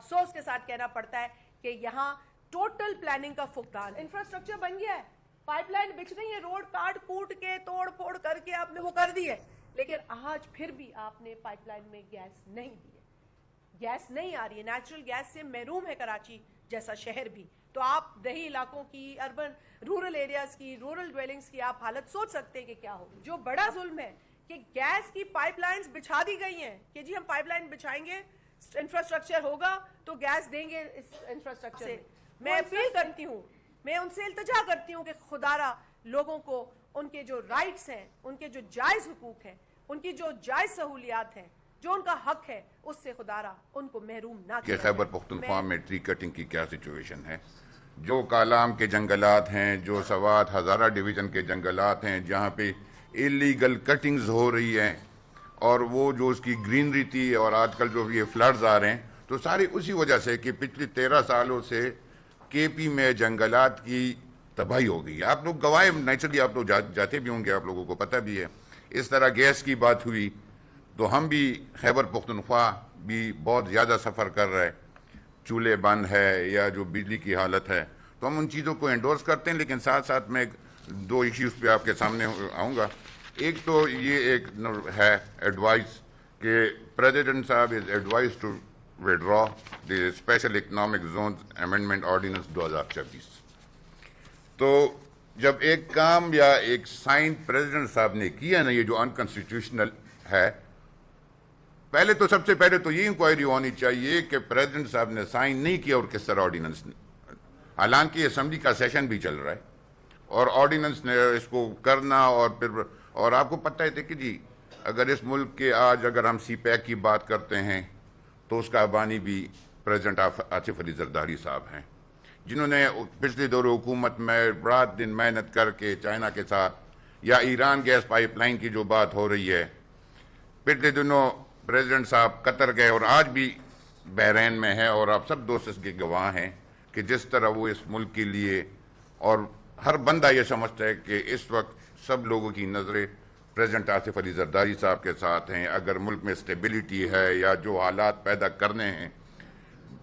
افسوس کے ساتھ کہنا پڑتا ہے کہ یہاں ٹوٹل پلاننگ کا فقدان. انفراسٹرکچر بن گیا ہے, پائپ لائن بچ رہی ہے, روڈ کاٹ کوٹ کے توڑ پھوڑ کر کے آپ نے وہ کر دی ہے, لیکن آج پھر بھی آپ نے پائپ لائن میں گیس نہیں دی ہے, گیس نہیں آ رہی ہے. نیچرل گیس سے محروم ہے کراچی جیسا شہر بھی. تو آپ دیہی علاقوں کی, اربن رورل ایریاز کی, رورل ڈویلنگز کی آپ حالت سوچ سکتے ہیں کہ کیا ہوگی. جو بڑا ظلم ہے کہ گیس کی پائپ لائنز بچھا دی گئی ہیں کہ جی ہم پائپ لائن بچھائیں گے, انفراسٹرکچر ہوگا تو گیس دیں گے اس انفراسٹرکچر سے. میں اپیل کرتی ہوں, میں ان سے التجا کرتی ہوں کہ خدا را لوگوں کو ان کے جو رائٹس ہیں, ان کے جو جائز حقوق ہیں, ان کی جو جائز سہولیات ہیں, جو ان کا حق ہے, اس سے خدا را ان کو محروم نہ کیا کہ خیبر پختونخوا میں ٹری کٹنگ کی کیا سچویشن ہے. جو کالام کے جنگلات ہیں, جو سوات ہزارہ ڈویژن کے جنگلات ہیں جہاں پہ ایلیگل کٹنگز ہو رہی ہیں, اور وہ جو اس کی گرینری تھی, اور آج کل جو یہ فلڈز آ رہے ہیں, تو ساری اسی وجہ سے کہ پچھلی 13 سالوں سے کے پی میں جنگلات کی تباہی ہو گئی. آپ لوگ گواہ, نیچرلی آپ لوگ جاتے بھی ہوں گے, آپ لوگوں کو پتہ بھی ہے. اس طرح گیس کی بات ہوئی تو ہم بھی خیبر پختونخوا بھی بہت زیادہ سفر کر رہے, چولہے بند ہے یا جو بجلی کی حالت ہے, تو ہم ان چیزوں کو انڈورس کرتے ہیں. لیکن ساتھ ساتھ میں 2 ایشوز پہ آپ کے سامنے آؤں گا. ایک تو یہ ایک ہے ایڈوائز کہ پریزیڈنٹ صاحب is advise to withdraw the Special Economic Zones Amendment Ordinance 2026. تو جب ایک کام یا ایک سائن پریزیڈنٹ صاحب نے کیا نا, یہ جو انکانسٹیٹیوشنل ہے, پہلے تو سب سے پہلے تو یہ انکوائری ہونی چاہیے کہ پریزیڈنٹ صاحب نے سائن نہیں کیا اور کس طرح آرڈیننس نے, حالانکہ اسمبلی کا سیشن بھی چل رہا ہے, اور آرڈیننس نے اس کو کرنا. اور پھر اور آپ کو پتہ ہے کہ جی اگر اس ملک کے آج اگر ہم سی پیک کی بات کرتے ہیں تو اس کا بانی بھی پریزیڈنٹ آصف علی زرداری صاحب ہیں, جنہوں نے پچھلے دور حکومت میں رات دن محنت کر کے چائنا کے ساتھ, یا ایران گیس پائپ لائن کی جو بات ہو رہی ہے, پچھلے دنوں پریزیڈنٹ صاحب قطر گئے اور آج بھی بحرین میں ہے, اور آپ سب دوست اس کے گواہ ہیں کہ جس طرح وہ اس ملک کے لیے, اور ہر بندہ یہ سمجھتا ہے کہ اس وقت سب لوگوں کی نظریں پریزیڈنٹ آصف علی زرداری صاحب کے ساتھ ہیں. اگر ملک میں اسٹیبلٹی ہے یا جو حالات پیدا کرنے ہیں,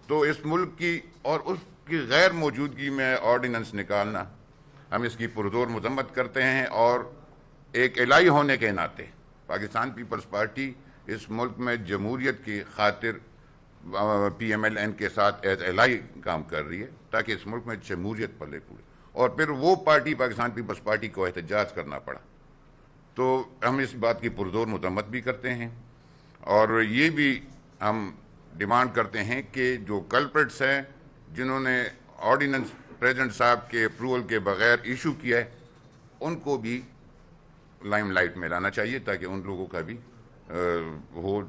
تو اس ملک کی اور اس کی غیر موجودگی میں آرڈیننس نکالنا, ہم اس کی پرزور مذمت کرتے ہیں. اور ایک الہی ہونے کے ناطے پاکستان پیپلز پارٹی اس ملک میں جمہوریت کی خاطر پی ایم ایل این کے ساتھ ایز الہی کام کر رہی ہے, تاکہ اس ملک میں جمہوریت پلے پڑے. اور پھر وہ پارٹی پاکستان پیپلز پارٹی کو احتجاج کرنا پڑا, تو ہم اس بات کی پرزور مذمت بھی کرتے ہیں. اور یہ بھی ہم ڈیمانڈ کرتے ہیں کہ جو کلپریٹس ہیں جنہوں نے آرڈیننس پریزیڈنٹ صاحب کے اپروول کے بغیر ایشو کیا ہے, ان کو بھی لائم لائٹ میں لانا چاہیے تاکہ ان لوگوں کا بھی ہو.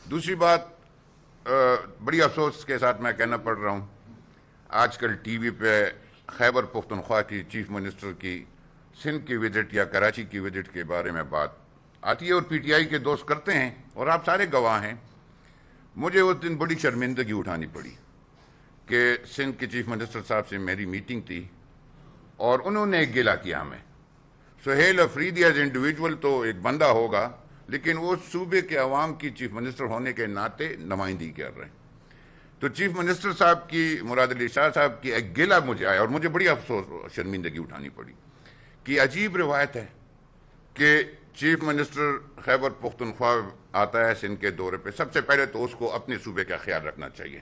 دوسری بات, بڑی افسوس کے ساتھ میں کہنا پڑ رہا ہوں, آج کل ٹی وی پہ خیبر پختونخوا کی چیف منسٹر کی سندھ کی وزٹ یا کراچی کی وزٹ کے بارے میں بات آتی ہے, اور پی ٹی آئی کے دوست کرتے ہیں, اور آپ سارے گواہ ہیں. مجھے اس دن بڑی شرمندگی اٹھانی پڑی کہ سندھ کے چیف منسٹر صاحب سے میری میٹنگ تھی, اور انہوں نے ایک گلہ کیا ہمیں. سہیل افریدی ایز انڈیویجول تو ایک بندہ ہوگا, لیکن وہ صوبے کے عوام کی چیف منسٹر ہونے کے ناطے نمائندگی کر رہے ہیں. تو چیف منسٹر صاحب کی, مراد علی شاہ صاحب کی ایک گلہ مجھے آیا, اور مجھے بڑی افسوس شرمندگی اٹھانی پڑی کہ عجیب روایت ہے کہ چیف منسٹر خیبر پختونخوا آتا ہے سندھ کے دورے پہ, سب سے پہلے تو اس کو اپنے صوبے کا خیال رکھنا چاہیے.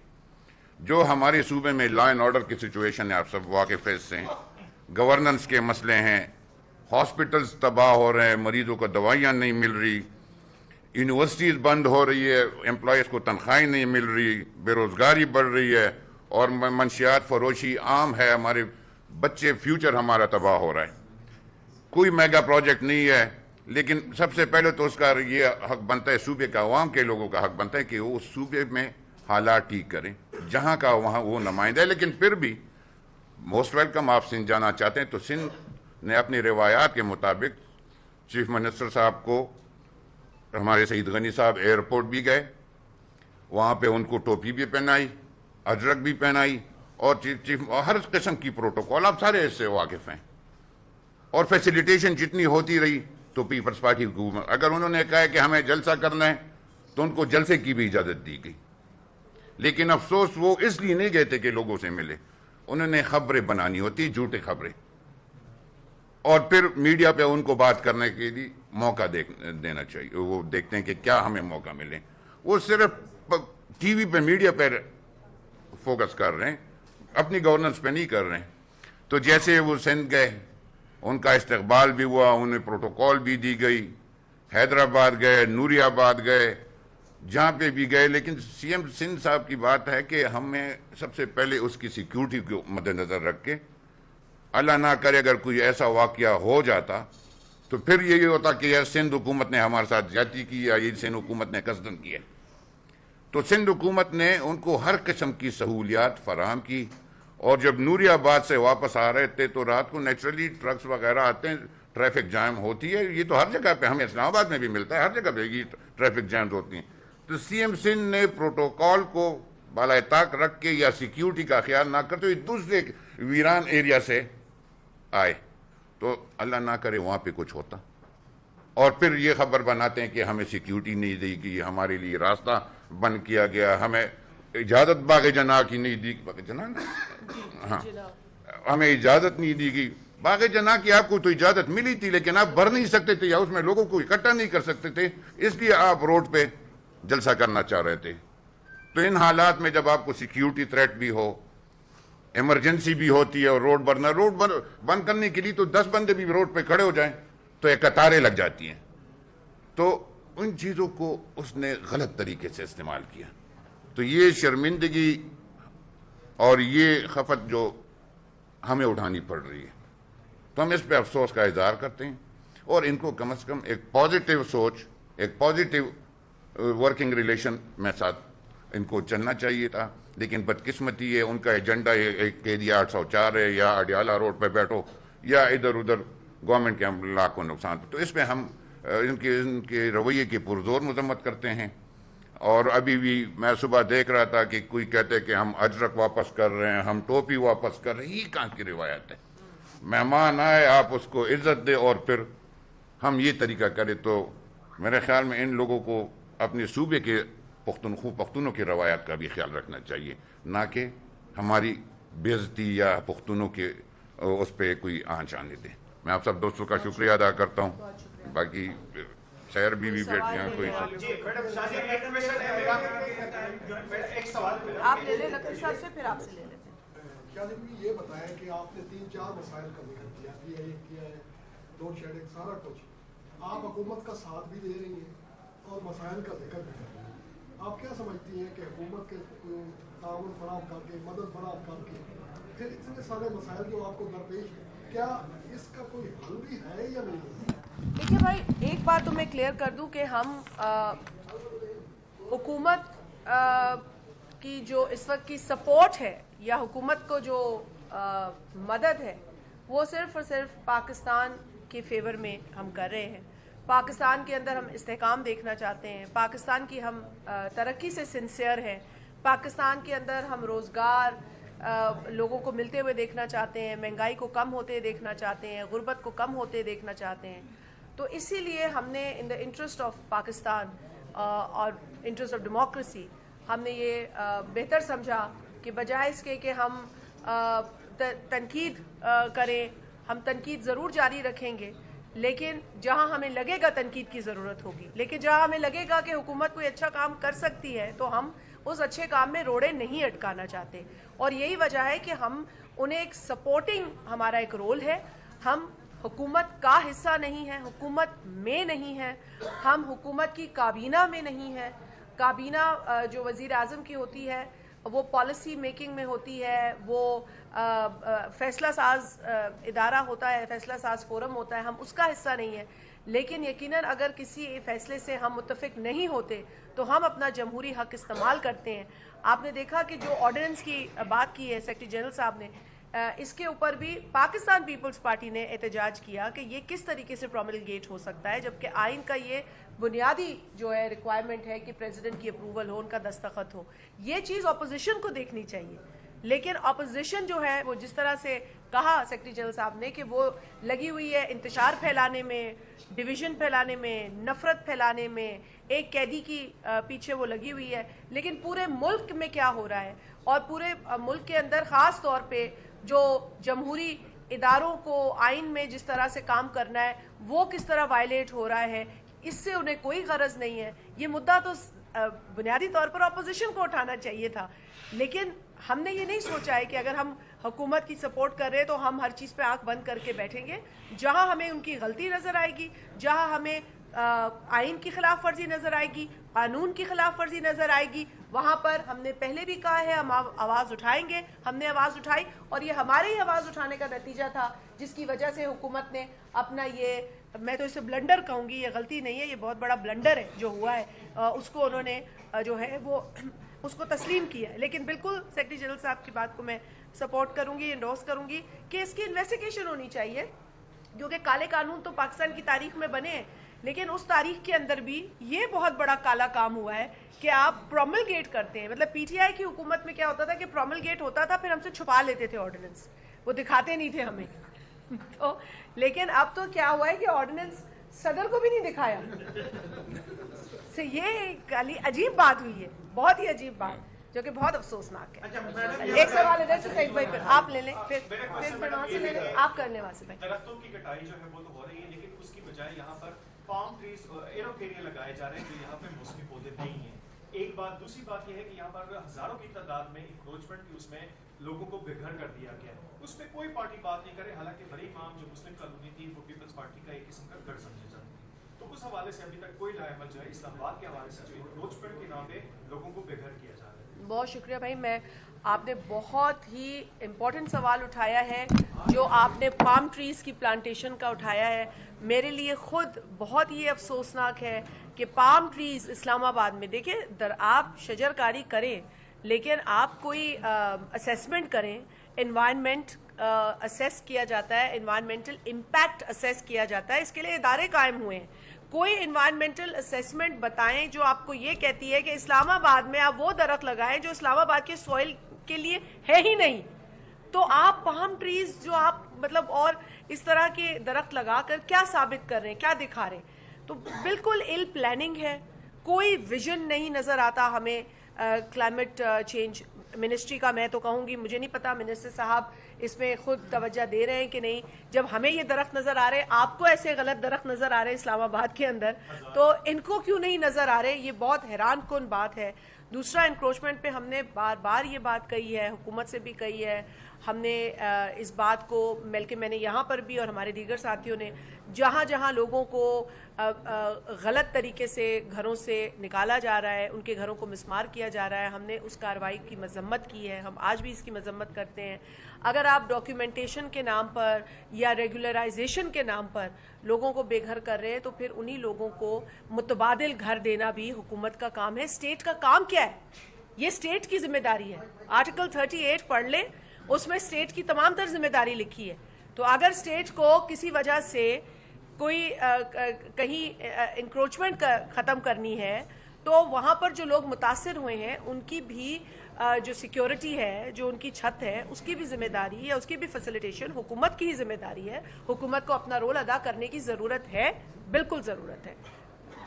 جو ہمارے صوبے میں لا اینڈ آرڈر کی سچویشن ہے, آپ سب واقف ہیں اس سے, گورننس کے مسئلے ہیں, ہاسپٹلز تباہ ہو رہے ہیں, مریضوں کو دوائیاں نہیں مل رہی, یونیورسٹیز بند ہو رہی ہے, امپلائیز کو تنخواہیں نہیں مل رہی, بے روزگاری بڑھ رہی ہے, اور منشیات فروشی عام ہے, ہمارے بچے فیوچر ہمارا تباہ ہو رہا ہے. کوئی میگا پروجیکٹ نہیں ہے, لیکن سب سے پہلے تو اس کا یہ حق بنتا ہے, صوبے کا عوام کے لوگوں کا حق بنتا ہے کہ وہ اس صوبے میں حالات ٹھیک کریں جہاں کا وہاں وہ نمائندہ ہے. لیکن پھر بھی موسٹ ویلکم, آپ سندھ جانا چاہتے ہیں تو سندھ نے اپنی روایات کے مطابق چیف منسٹر صاحب کو, ہمارے سعید غنی صاحب ایئرپورٹ بھی گئے, وہاں پہ ان کو ٹوپی بھی پہنائی, اجرک بھی پہنائی, اور ہر قسم کی پروٹوکول, آپ سارے اس سے واقف ہیں. اور فیسیلیٹیشن جتنی ہوتی رہی تو پیپلز پارٹی حکومت, اگر انہوں نے کہا کہ ہمیں جلسہ کرنا ہے تو ان کو جلسے کی بھی اجازت دی گئی. لیکن افسوس وہ اس لیے نہیں گئے تھے کہ لوگوں سے ملے، انہوں نے خبریں بنانی ہوتی، جھوٹی خبریں، اور پھر میڈیا پہ ان کو بات کرنے کے لیے موقع دینا چاہیے. وہ دیکھتے ہیں کہ کیا ہمیں موقع ملے. وہ صرف ٹی وی پہ میڈیا پہ فوکس کر رہے ہیں، اپنی گورننس پہ نہیں کر رہے ہیں. تو جیسے وہ سندھ گئے، ان کا استقبال بھی ہوا، انہیں پروٹوکول بھی دی گئی، حیدرآباد گئے، نوری آباد گئے، جہاں پہ بھی گئے. لیکن سی ایم سندھ صاحب کی بات ہے کہ ہمیں سب سے پہلے اس کی سیکیورٹی کو مد نظر رکھ کے، اللہ نہ کرے اگر کوئی ایسا واقعہ ہو جاتا تو پھر یہی ہوتا کہ یہ سندھ حکومت نے ہمارے ساتھ زیادتی کی یا یہ سندھ حکومت نے قصدن کیا. تو سندھ حکومت نے ان کو ہر قسم کی سہولیات فراہم کی. اور جب نوری آباد سے واپس آ رہے تھے تو رات کو نیچرلی ٹرکس وغیرہ آتے ہیں، ٹریفک جام ہوتی ہے. یہ تو ہر جگہ پہ، ہمیں اسلام آباد میں بھی ملتا ہے، ہر جگہ پہ یہ ٹریفک جامز ہوتی ہیں. تو سی ایم سندھ نے پروٹوکول کو بالائے طاق رکھ کے یا سیکیورٹی کا خیال نہ کرتے ہوئے دوسرے ویران ایریا سے آئے. تو اللہ نہ کرے وہاں پہ کچھ ہوتا، اور پھر یہ خبر بناتے ہیں کہ ہمیں سیکیورٹی نہیں دی گئی، ہمارے لیے راستہ بند کیا گیا، ہمیں اجازت باغ جناح کی نہیں دی. باغ جناح ہاں، ہمیں اجازت نہیں دی گئی. باغ جناح کی آپ کو تو اجازت ملی تھی، لیکن آپ بھر نہیں سکتے تھے یا اس میں لوگوں کو اکٹھا نہیں کر سکتے تھے، اس لیے آپ روڈ پہ جلسہ کرنا چاہ رہے تھے. تو ان حالات میں جب آپ کو سیکیورٹی تھریٹ بھی ہو، ایمرجنسی بھی ہوتی ہے، اور روڈ بند کرنے کے لیے تو 10 بندے بھی روڈ پہ کھڑے ہو جائیں تو ایک قطاریں لگ جاتی ہیں. تو ان چیزوں کو اس نے غلط طریقے سے استعمال کیا. تو یہ شرمندگی اور یہ خفت جو ہمیں اٹھانی پڑ رہی ہے، تو ہم اس پہ افسوس کا اظہار کرتے ہیں. اور ان کو کم از کم ایک پازیٹیو سوچ، ایک پازیٹیو ورکنگ ریلیشن میں ساتھ ان کو چلنا چاہیے تھا. لیکن بدقسمتی ہے، ان کا ایجنڈا ایک ایریا 804 ہے، یا اڈیالہ روڈ پہ بیٹھو، یا ادھر ادھر گورنمنٹ کے املاک کو نقصان. تو اس پہ ہم ان کے رویے کی پرزور مذمت کرتے ہیں. اور ابھی بھی میں صبح دیکھ رہا تھا کہ کوئی کہتے کہ ہم اجرک واپس کر رہے ہیں، ہم ٹوپی واپس کر رہے ہیں. یہ کہاں کی روایت ہے؟ مہمان آئے آپ اس کو عزت دے اور پھر ہم یہ طریقہ کریں. تو میرے خیال میں ان لوگوں کو اپنے صوبے کے پختونوں کی روایات کا بھی خیال رکھنا چاہیے، نہ کہ ہماری بے عزتی یا پختونوں کے اس پہ کوئی آنچ آنے دیں. میں آپ سب دوستوں کا شکریہ ادا کرتا ہوں. باقی شہر بھی بیٹھے ہیں، کوئی آپ لے لیں نقوی صاحب سے، پھر آپ سے لے لیتے ہیں. یہ بتائیں کہ آپ نے 3-4 مسائل کا ذکر کیا، کیا ہے لوڈ شیڈنگ، سارا کچھ. آپ حکومت کا ساتھ بھی دے رہی ہیں اور مسائل کا ذکر بھی کر رہی ہیں. آپ کیا سمجھتی ہیں کہ حکومت کے تعاون فراہم کر کے، مدد فراہم کر کے، پھر اتنے سارے مسائل جو آپ کو درپیش ہیں، کیا اس کا کوئی حل بھی ہے یا نہیں؟ دیکھیے بھائی، ایک بات تو میں کلیئر کر دوں کہ ہم حکومت کی جو اس وقت کی سپورٹ ہے یا حکومت کو جو مدد ہے، وہ صرف اور صرف پاکستان کے فیور میں ہم کر رہے ہیں. پاکستان کے اندر ہم استحکام دیکھنا چاہتے ہیں، پاکستان کی ہم ترقی سے سنسیئر ہیں، پاکستان کے اندر ہم روزگار لوگوں کو ملتے ہوئے دیکھنا چاہتے ہیں، مہنگائی کو کم ہوتے دیکھنا چاہتے ہیں، غربت کو کم ہوتے دیکھنا چاہتے ہیں. تو اسی لیے ہم نے ان دا انٹرسٹ آف پاکستان اور انٹرسٹ آف ڈیموکریسی ہم نے یہ بہتر سمجھا کہ بجائے اس کے کہ ہم تنقید کریں، ہم تنقید ضرور جاری رکھیں گے، لیکن جہاں ہمیں لگے گا تنقید کی ضرورت ہوگی، لیکن جہاں ہمیں لگے گا کہ حکومت کوئی اچھا کام کر سکتی ہے تو ہم اس اچھے کام میں روڑے نہیں اٹکانا چاہتے. اور یہی وجہ ہے کہ ہم انہیں ایک سپورٹنگ ہمارا ایک رول ہے. ہم حکومت کا حصہ نہیں ہے، حکومت میں نہیں ہے، ہم حکومت کی کابینہ میں نہیں ہے. کابینہ جو وزیر اعظم کی ہوتی ہے وہ پالیسی میکنگ میں ہوتی ہے، وہ فیصلہ ساز ادارہ ہوتا ہے، فیصلہ ساز فورم ہوتا ہے، ہم اس کا حصہ نہیں ہے. لیکن یقیناً اگر کسی فیصلے سے ہم متفق نہیں ہوتے تو ہم اپنا جمہوری حق استعمال کرتے ہیں. آپ نے دیکھا کہ جو آرڈیننس کی بات کی ہے سیکرٹری جنرل صاحب نے، اس کے اوپر بھی پاکستان پیپلز پارٹی نے احتجاج کیا کہ یہ کس طریقے سے پروملگیٹ ہو سکتا ہے، جبکہ آئین کا یہ بنیادی جو ہے ریکوائرمنٹ ہے کہ پریزیڈنٹ کی اپروول ہو، ان کا دستخط ہو. یہ چیز اپوزیشن کو دیکھنی چاہیے. لیکن اپوزیشن جو ہے وہ جس طرح سے کہا سیکرٹری جنرل صاحب نے کہ وہ لگی ہوئی ہے انتشار پھیلانے میں، ڈویژن پھیلانے میں، نفرت پھیلانے میں، ایک قیدی کی پیچھے وہ لگی ہوئی ہے، لیکن پورے ملک میں کیا ہو رہا ہے اور پورے ملک کے اندر خاص طور پہ جو جمہوری اداروں کو آئین میں جس طرح سے کام کرنا ہے وہ کس طرح وائلیٹ ہو رہا ہے، اس سے انہیں کوئی غرض نہیں ہے. یہ مدعا تو بنیادی طور پر اپوزیشن کو اٹھانا چاہیے تھا، لیکن ہم نے یہ نہیں سوچا ہے کہ اگر ہم حکومت کی سپورٹ کر رہے ہیں تو ہم ہر چیز پہ آنکھ بند کر کے بیٹھیں گے. جہاں ہمیں ان کی غلطی نظر آئے گی، جہاں ہمیں آئین کی خلاف ورزی نظر آئے گی، قانون کی خلاف ورزی نظر آئے گی، وہاں پر ہم نے پہلے بھی کہا ہے ہم آواز اٹھائیں گے. ہم نے آواز اٹھائی اور یہ ہمارے ہی آواز اٹھانے کا نتیجہ تھا جس کی وجہ سے حکومت نے اپنا یہ، میں تو اسے بلنڈر کہوں گی، یہ غلطی نہیں ہے، یہ بہت بڑا بلنڈر ہے جو ہوا ہے، اس کو انہوں نے جو ہے وہ اس کو تسلیم کیا ہے. لیکن بالکل سیکرٹری جنرل صاحب کی بات کو میں سپورٹ کروں گی، انڈورس کروں گی کہ اس کی انویسٹیگیشن ہونی چاہیے، کیونکہ کالے قانون تو پاکستان کی تاریخ میں بنے ہیں، لیکن اس تاریخ کے اندر بھی یہ بہت بڑا کالا کام ہوا ہے کہ آپ پروملگیٹ کرتے ہیں. مطلب پی ٹی آئی کی حکومت میں کیا ہوتا تھا کہ پروملگیٹ ہوتا تھا، پھر ہم سے چھپا لیتے تھے آرڈیننس، وہ دکھاتے نہیں تھے ہمیں. تو لیکن اب تو کیا ہوا ہے کہ آرڈیننس صدر کو بھی نہیں دکھایا. سے یہ عجیب بات ہوئی ہے، بہت ہی عجیب بات، جو کہ بہت افسوسناک ہے. ایک سوال ادھر سے سعید بھائی، پھر آپ لے لیں، پھر وہاں سے لے لیں، آپ کرنے وہاں سے بھائی. درختوں کی کٹائی جو ہے وہ تو ہو رہی ہے، لیکن اس کی بجائے یہاں پر پام ٹریز ایروکیریا لگائے جا رہے ہیں جو یہاں پہ موسمی پودے نہیں ہیں. ایک بات، دوسری بات یہ ہے کہ یہاں پر ہزاروں کی تعداد میں انکروچمنٹ کی اس میں لوگوں کو بے گھر کر دیا گیا ہے. اس میں کوئی پارٹی بات نہیں کرے، حالانکہ بڑی امام جو مسلم کالونی تھی وہ پیپلز پارٹی کا ایک قسم کا گڑھ سمجھا جاتا ہے. تو اس حوالے سے ابھی تک کوئی لائے عمل جو ہے اسلام آباد کے حوالے سے جو انکروچمنٹ کے نام پہ لوگوں کو بے گھر کیا جا رہا ہے. بہت شکریہ بھائی. آپ نے بہت ہی امپورٹنٹ سوال اٹھایا ہے جو آپ نے پام ٹریز کی پلانٹیشن کا اٹھایا ہے. میرے لیے خود بہت ہی افسوسناک ہے کہ پام ٹریز اسلام آباد میں، دیکھیں آپ شجر کاری کریں لیکن آپ کوئی اسیسمنٹ کریں، انوائرمنٹ اسیس کیا جاتا ہے، انوائرمنٹل امپیکٹ اسیس کیا جاتا ہے، اس کے لیے ادارے قائم ہوئے ہیں. کوئی انوائرمنٹل اسیسمنٹ بتائیں جو آپ کو یہ کہتی ہے کہ اسلام آباد میں آپ وہ درخت لگائیں جو اسلام آباد کے سوئل کے لیے ہے ہی نہیں. تو آپ پام ٹریز جو آپ مطلب اور اس طرح کے درخت لگا کر کیا ثابت کر رہے ہیں، کیا دکھا رہے ہیں؟ تو بالکل ایل پلاننگ ہے، کوئی ویژن نہیں نظر آتا ہمیں. کلائمیٹ چینج منسٹری کا میں تو کہوں گی، مجھے نہیں پتا منسٹر صاحب اس میں خود توجہ دے رہے ہیں کہ نہیں. جب ہمیں یہ درخت نظر آ رہے، آپ کو ایسے غلط درخت نظر آ رہے اسلام آباد کے اندر، تو ان کو کیوں نہیں نظر آ رہے؟ یہ بہت حیران کن بات ہے. دوسرا، انکروچمنٹ پہ ہم نے بار بار یہ بات کہی ہے، حکومت سے بھی کہی ہے. ہم نے اس بات کو بلکہ میں نے یہاں پر بھی اور ہمارے دیگر ساتھیوں نے جہاں جہاں لوگوں کو غلط طریقے سے گھروں سے نکالا جا رہا ہے، ان کے گھروں کو مسمار کیا جا رہا ہے، ہم نے اس کارروائی کی مذمت کی ہے. ہم آج بھی اس کی مذمت کرتے ہیں. اگر آپ ڈاکیومنٹیشن کے نام پر یا ریگولرائزیشن کے نام پر لوگوں کو بے گھر کر رہے ہیں تو پھر انہی لوگوں کو متبادل گھر دینا بھی حکومت کا کام ہے. اسٹیٹ کا کام کیا ہے؟ یہ اسٹیٹ کی ذمہ داری ہے. آرٹیکل 38 پڑھ لیں، اس میں اسٹیٹ کی تمام تر ذمہ داری لکھی ہے. تو اگر اسٹیٹ کو کسی وجہ سے کوئی کہیں انکروچمنٹ ختم کرنی ہے تو وہاں پر جو لوگ متاثر ہوئے ہیں ان کی بھی جو سیکیورٹی ہے، جو ان کی چھت ہے، اس کی بھی ذمہ داری ہے، اس کی بھی فیسیلیٹیشن حکومت کی ہی ذمہ داری ہے. حکومت کو اپنا رول ادا کرنے کی ضرورت ہے، بالکل ضرورت ہے.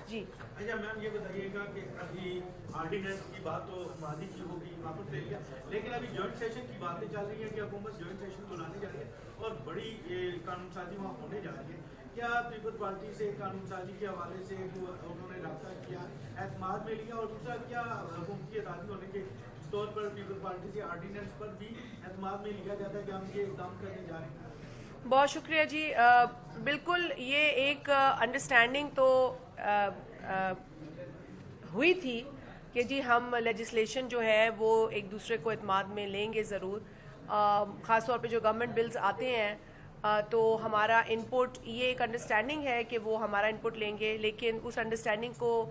جی اچھا میم، یہ بتائیے گا کہ ابھی آرڈیننس کی بات تو ماضی کی ہوگی، واپس لے لیا، لیکن ابھی جوائنٹ سیشن کی باتیں چل رہی ہیں کہ حکومت جوائنٹ سیشن بلانے جا رہی ہے اور بڑی قانون سازی وہاں ہونے جا رہی ہے. کیا پیپلز پارٹی سے قانون سازی کے حوالے سے انہوں نے رابطہ کیا، اعتماد میں لیا؟ اور دوسرا، کیا حکومتی عدالت ہونے کے طور پر پیپلز پارٹی سے آرڈیننس پر بھی اعتماد میں لیا جاتا ہے کہ ہم یہ اقدام کرنے جا رہے ہیں؟ بہت شکریہ جی. بالکل یہ ایک انڈرسٹینڈنگ تو ہوئی تھی کہ جی ہم لیجسلیشن جو ہے وہ ایک دوسرے کو اعتماد میں لیں گے ضرور. خاص طور پہ جو گورنمنٹ بلز آتے ہیں تو ہمارا ان پٹ، یہ ایک انڈرسٹینڈنگ ہے کہ وہ ہمارا ان پٹ لیں گے، لیکن اس انڈرسٹینڈنگ کو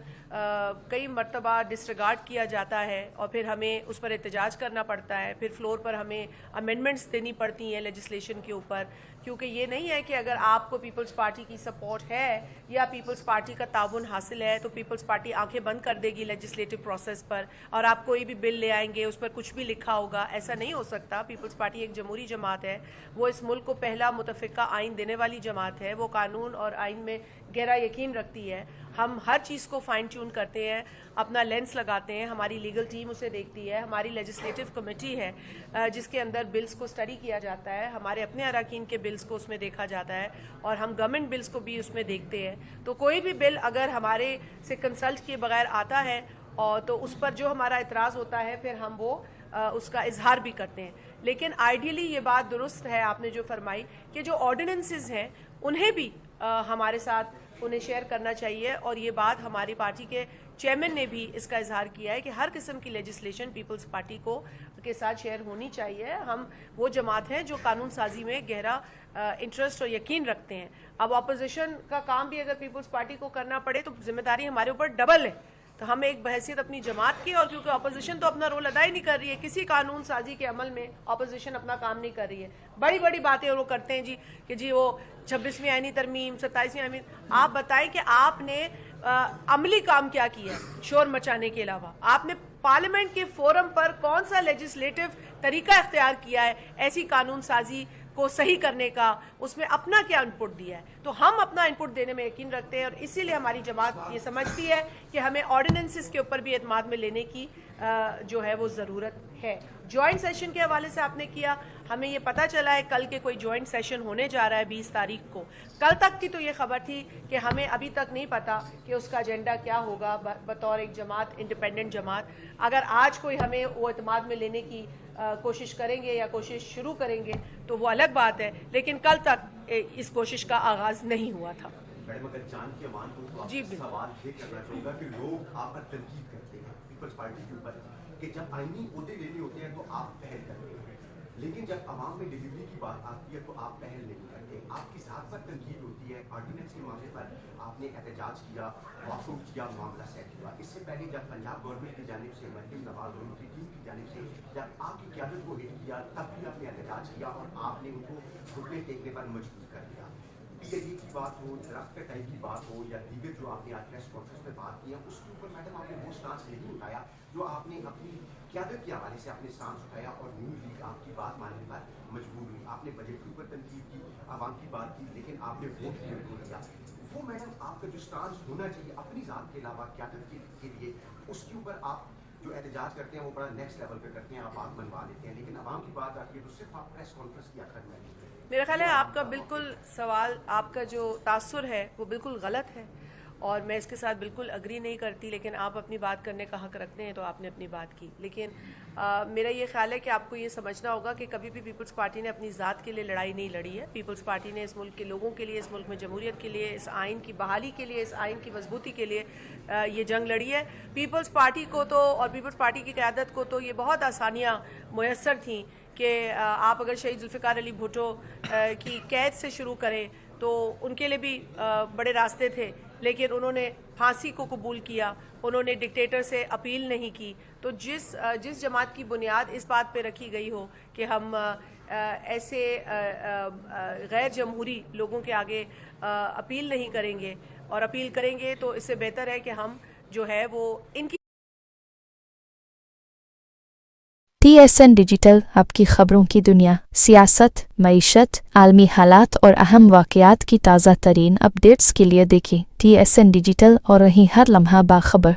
کئی مرتبہ ڈسریگارڈ کیا جاتا ہے اور پھر ہمیں اس پر احتجاج کرنا پڑتا ہے. پھر فلور پر ہمیں امینڈمنٹس دینی پڑتی ہیں لیجسلیشن کے اوپر، کیونکہ یہ نہیں ہے کہ اگر آپ کو پیپلز پارٹی کی سپورٹ ہے یا پیپلز پارٹی کا تعاون حاصل ہے تو پیپلز پارٹی آنکھیں بند کر دے گی لیجسلیٹو پروسیس پر اور آپ کوئی بھی بل لے آئیں گے اس پر کچھ بھی لکھا ہوگا. ایسا نہیں ہو سکتا. پیپلز پارٹی ایک جمہوری جماعت ہے، وہ اس ملک کو پہلا متفقہ آئین دینے والی جماعت ہے، وہ قانون اور آئین میں گہرا یقین رکھتی ہے. ہم ہر چیز کو فائن ٹیون کرتے ہیں, اپنا لینس لگاتے ہیں, ہماری لیگل ٹیم اسے دیکھتی ہے, ہماری لیجسلیٹو کمیٹی ہے جس کے اندر بلز کو اسٹڈی کیا جاتا ہے, ہمارے اپنے اراکین کے بلز کو اس میں دیکھا جاتا ہے, اور ہم گورنمنٹ بلز کو بھی اس میں دیکھتے ہیں. تو کوئی بھی بل اگر ہمارے سے کنسلٹ کیے بغیر آتا ہے اور تو اس پر جو ہمارا اعتراض ہوتا ہے پھر ہم وہ اس کا اظہار بھی کرتے ہیں. لیکن آئیڈیلی یہ بات درست ہے آپ نے جو فرمائی کہ جو آرڈیننسز ہیں انہیں بھی ہمارے ساتھ انہیں شیئر کرنا چاہیے, اور یہ بات ہماری پارٹی کے چیئرمین نے بھی اس کا اظہار کیا ہے کہ ہر قسم کی لیجسلیشن پیپلز پارٹی کو کے ساتھ شیئر ہونی چاہیے. ہم وہ جماعت ہیں جو قانون سازی میں گہرا انٹرسٹ اور یقین رکھتے ہیں. اب اپوزیشن کا کام بھی اگر پیپلز پارٹی کو کرنا پڑے تو ذمہ داری ہمارے اوپر ڈبل ہے. تو ہم ایک بحیثیت اپنی جماعت کی, اور کیونکہ اپوزیشن تو اپنا رول ادا ہی نہیں کر رہی ہے, کسی قانون سازی کے عمل میں اپوزیشن اپنا کام نہیں کر رہی ہے. بڑی بڑی باتیں وہ کرتے ہیں کہ جی وہ 26ویں آئینی ترمیم, 27ویں آئینی. آپ بتائیں کہ آپ نے عملی کام کیا کیا ہے شور مچانے کے علاوہ؟ آپ نے پارلیمنٹ کے فورم پر کون سا لیجسلیٹو طریقہ اختیار کیا ہے ایسی قانون سازی کو صحیح کرنے کا؟ اس میں اپنا کیا انپٹ دیا ہے؟ تو ہم اپنا انپٹ دینے میں یقین رکھتے ہیں, اور اسی لیے ہماری جماعت یہ سمجھتی ہے کہ ہمیں آرڈیننسز کے اوپر بھی اعتماد میں لینے کی جو ہے وہ ضرورت ہے. جوائنٹ سیشن کے حوالے سے آپ نے کیا, ہمیں یہ پتہ چلا ہے کل کے کوئی جوائنٹ سیشن ہونے جا رہا ہے 20 تاریخ کو. کل تک کی تو یہ خبر تھی کہ ہمیں ابھی تک نہیں پتا کہ اس کا ایجنڈا کیا ہوگا بطور ایک جماعت, انڈیپینڈنٹ جماعت. اگر آج کوئی ہمیں وہ اعتماد میں لینے کی کوشش کریں گے یا کوشش شروع کریں گے تو وہ الگ بات ہے, لیکن کل تک اس کوشش کا آغاز نہیں ہوا تھا. میڈم اگر چاند کے عوام کو جی سوال یہ کرنا چاہوں گا کہ لوگ آپ پر تنقید کرتے ہیں پیپلز پارٹی کے اوپر کہ جب آئینی عہدے لینے ہوتے ہیں تو آپ پہل کرتے ہیں, لیکن جب عوام میں ڈلیوری کی بات آتی ہے تو آپ پہل نہیں کرتے. آپ کی ذات پر تنقید ہوتی ہے, آرڈیننس کے معاملے پر آپ نے احتجاج کیا, واک آؤٹ کیا, معاملہ سیٹ ہوا. اس سے پہلے جب پنجاب گورنمنٹ کی جانب سے مریم نواز اور ان کی ٹیم کی جانب سے جب آپ کی قیادت کو ہٹ کیا تب بھی آپ نے احتجاج کیا اور آپ نے ان کو گھٹنے ٹیکنے پر مجبور کر دیا. پی ایل ای کی بات ہو, درخت کٹائی کی بات ہو, یا دیگر جو آپ نے آج پریس کانفرنس میں بات کی ہے, اس کے اوپر میڈم آپ نے وہ سٹانس نہیں اٹھایا جو آپ نے اپنی قیادت کے حوالے سے آپ نے سٹانس اٹھایا, اور نون لیگ آپ کی بات ماننے پر مجبور ہوئی. آپ نے بجٹ کے اوپر تنقید کی, عوام کی بات کی, لیکن آپ نے ووٹ نہیں دیا. وہ میڈم آپ کا جو سٹانس ہونا چاہیے اپنی ذات کے علاوہ قیادت کے لیے, اس کے اوپر آپ جو احتجاج کرتے ہیں وہ بڑا نیکسٹ لیول پہ کرتے ہیں, آپ بات منوا لیتے ہیں, لیکن عوام کی بات آتی ہے تو صرف آپ پریس کانفرنس کی آخر میں. میرا خیال ہے آپ کا بالکل سوال, آپ کا جو تاثر ہے وہ بالکل غلط ہے, اور میں اس کے ساتھ بالکل اگری نہیں کرتی. لیکن آپ اپنی بات کرنے کا حق رکھتے ہیں تو آپ نے اپنی بات کی. لیکن میرا یہ خیال ہے کہ آپ کو یہ سمجھنا ہوگا کہ کبھی بھی پیپلز پارٹی نے اپنی ذات کے لیے لڑائی نہیں لڑی ہے. پیپلز پارٹی نے اس ملک کے لوگوں کے لیے, اس ملک میں جمہوریت کے لیے, اس آئین کی بحالی کے لیے, اس آئین کی مضبوطی کے لیے یہ جنگ لڑی ہے. پیپلز پارٹی کو تو, اور پیپلز پارٹی کی قیادت کو تو یہ بہت آسانیاں میسر تھیں کہ آپ اگر شہید ذوالفقار علی بھٹو کی قید سے شروع کریں تو ان کے لیے بھی بڑے راستے تھے, لیکن انہوں نے پھانسی کو قبول کیا, انہوں نے ڈکٹیٹر سے اپیل نہیں کی. تو جس جماعت کی بنیاد اس بات پہ رکھی گئی ہو کہ ہم ایسے غیر جمہوری لوگوں کے آگے اپیل نہیں کریں گے, اور اپیل کریں گے تو اس سے بہتر ہے کہ ہم جو ہے وہ ان کی TSN ڈیجیٹل آپ کی خبروں کی دنیا, سیاست, معیشت, عالمی حالات اور اہم واقعات کی تازہ ترین اپ ڈیٹس کے لیے دیکھیں TSN ڈیجیٹل اور رہیں ہر لمحہ باخبر.